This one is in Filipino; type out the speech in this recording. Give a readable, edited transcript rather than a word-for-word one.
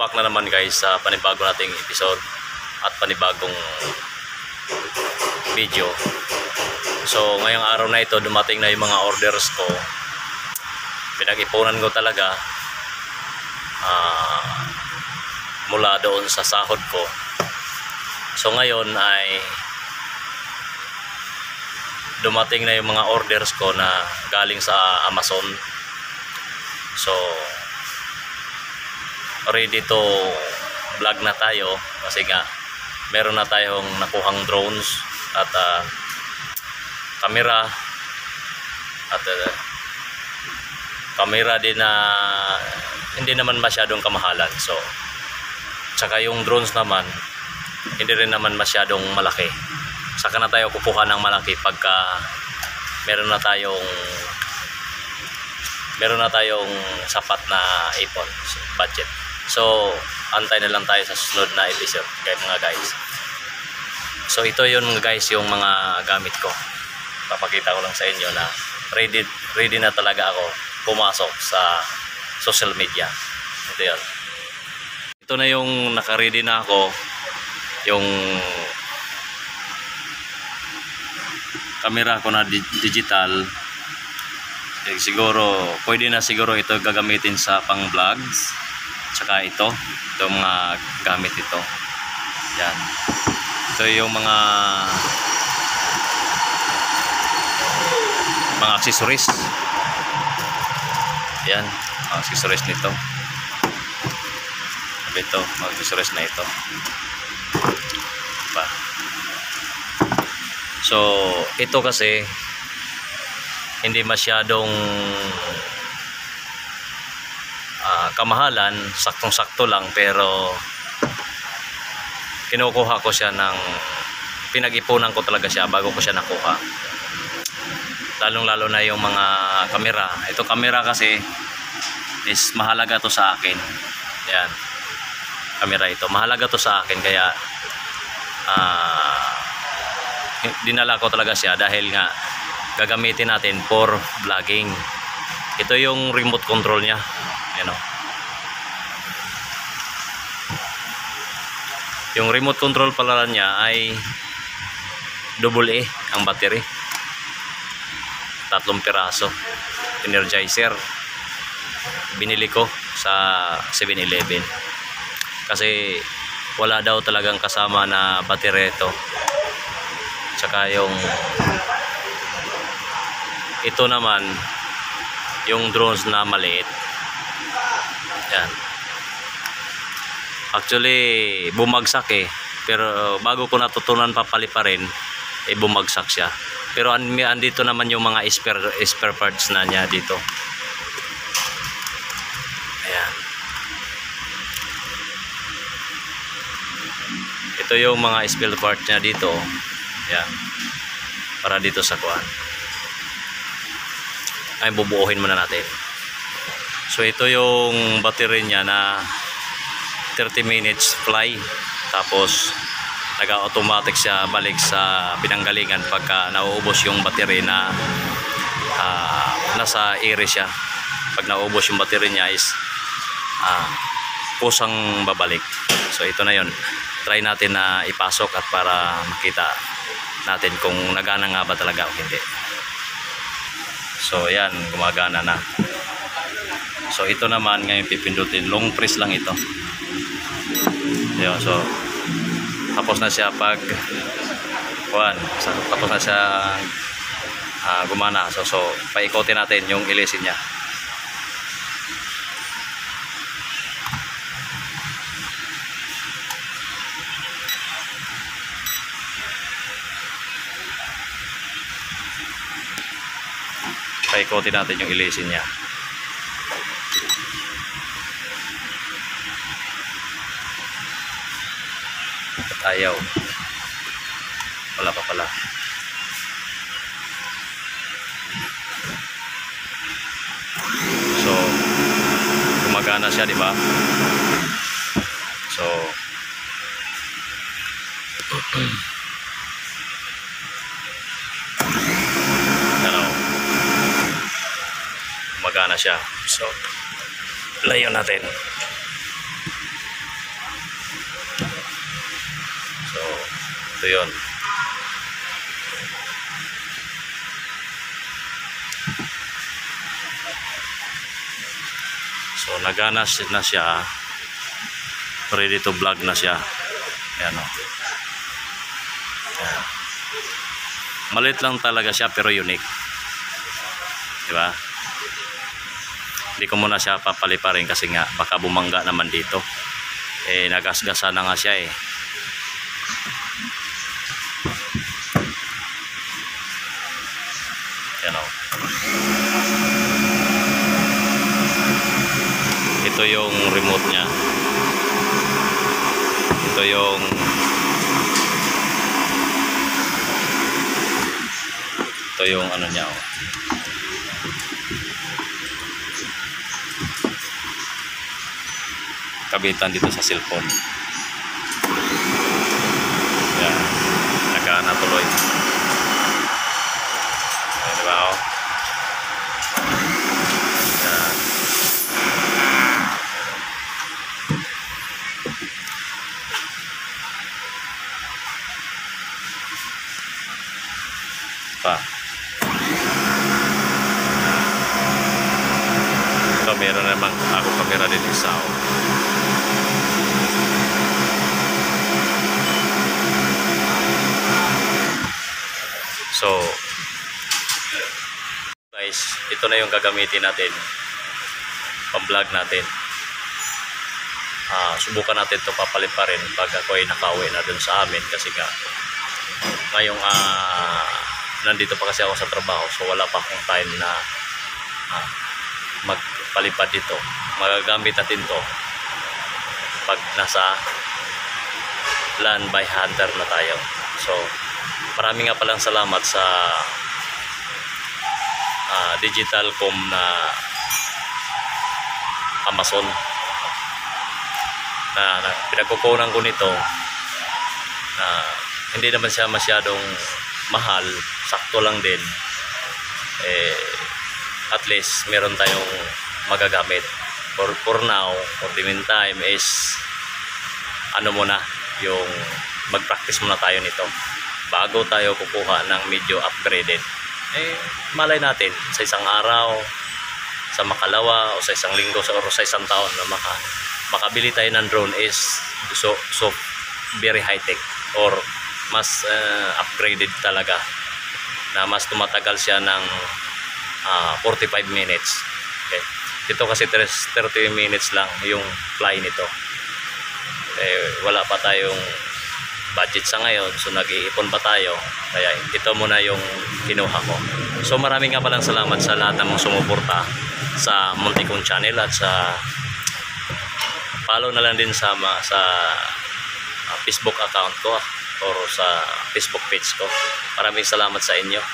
back na naman guys sa panibago nating episode at panibagong video. So ngayong araw na ito dumating na yung mga orders ko. Pinag-ipunan ko talaga mula doon sa sahod ko. So ngayon ay dumating na yung mga orders ko na galing sa Amazon. So ready to vlog na tayo kasi nga meron na tayong nakuhang drones at camera at camera din na hindi naman masyadong kamahalan. So tsaka yung drones naman hindi rin naman masyadong malaki. Saka na tayo kukuha ng malaki pagka meron na tayong sapat na ipon budget. So antay na lang tayo sa susunod na episode mga guys. So ito yun guys yung mga gamit ko. Papakita ko lang sa inyo na ready na talaga ako pumasok sa social media. Ito yun. Ito na yung naka-ready na ako, yung camera ko na digital. Siguro pwede na siguro ito gagamitin sa pang vlogs. Tsaka ito mga gamit ito. Yan. Ito yung mga accessories. Yan, mga accessories nito. Ito, mga accessories na ito. Diba? So, ito kasi hindi masyadong kamahalan, saktong-sakto lang, pero kinukuha ko siya pinag-ipunan ko talaga siya bago ko siya nakuha. Lalong-lalo na yung mga kamera. Ito kamera kasi is mahalaga to sa akin. Yan. Kamera ito. Mahalaga to sa akin kaya dinala ko talaga siya dahil nga gagamitin natin for vlogging. Ito yung remote control niya. Yan o. Yung remote control pala niya ay AA ang battery. 3 piraso. Energizer. Binili ko sa 7-Eleven. Kasi wala daw talagang kasama na battery ito. Tsaka ito naman yung drones na maliit. Yan. Actually bumagsak pero bago ko natutunan papali pa rin bumagsak siya. Pero andito naman yung mga spare parts na niya dito. Ayan. Ito yung mga spare parts niya dito. Ayan. Para dito sa kuwan. Ay bubuuhin muna natin. So ito yung battery niya na 30 minutes fly. Tapos nag-automatic siya balik sa pinanggalingan pagka nauubos yung battery na nasa ere siya. Pag nauubos yung battery niya is pusang babalik. So ito na yon. Try natin na ipasok at para makita natin kung nagana nga ba talaga o hindi. So yan, gumagana na. So ito naman ngayon pipindutin, long press lang ito. Yo, so tapos na siya tapos na siya gumana. So paikotin natin yung ilisin niya. Paikotin natin yung ilisin niya. At ayaw. Wala pa pala. So gumagana siya, di ba? So gumagana siya. So layo natin. So ito yun. So nagana na siya, ready to vlog na siya. Ayan o. Ayan. Maliit lang talaga siya pero unique, diba? Hindi ko muna siya papaliparin kasi nga baka bumangga naman dito. Nagasgasa na nga siya eh. Ayan o. Ito yung remote niya. Ito yung ano niya oh. Kabitan dito sa cellphone. Yan. Nagana tuloy. Ayan, diba oh? Yan. Pa. Ito meron naman ako kamera din isa oh. So guys, ito na yung gagamitin natin pang-vlog natin. Subukan natin ito papaliparin pag ako ay nakauwi na dun sa amin kasi nga ngayong nandito pa kasi ako sa trabaho, so wala pa akong time na magpalipad dito. Magagamit natin to pag nasa land by hunter na tayo. So marami nga palang salamat sa Digitalcom na Amazon na pinagkukunan ko nito na hindi naman siya masyadong mahal, sakto lang din. At least meron tayong magagamit for now, for the meantime is ano muna, yung mag-practice muna tayo nito bago tayo kukuha ng medyo upgraded. Malay natin sa isang araw, sa makalawa o sa isang linggo o sa isang taon na makabili tayo ng drone is so very high tech or mas upgraded talaga na mas tumatagal siya ng 45 minutes. Okay. Ito kasi 30 minutes lang yung fly nito. Wala pa tayong budget sa ngayon, so nag-iipon pa tayo, kaya ito muna yung kinuha ko. So maraming nga palang salamat sa lahat ng mga sumuporta sa muntik kong channel at sa follow na lang din sa Facebook account ko or sa Facebook page ko. Maraming salamat sa inyo.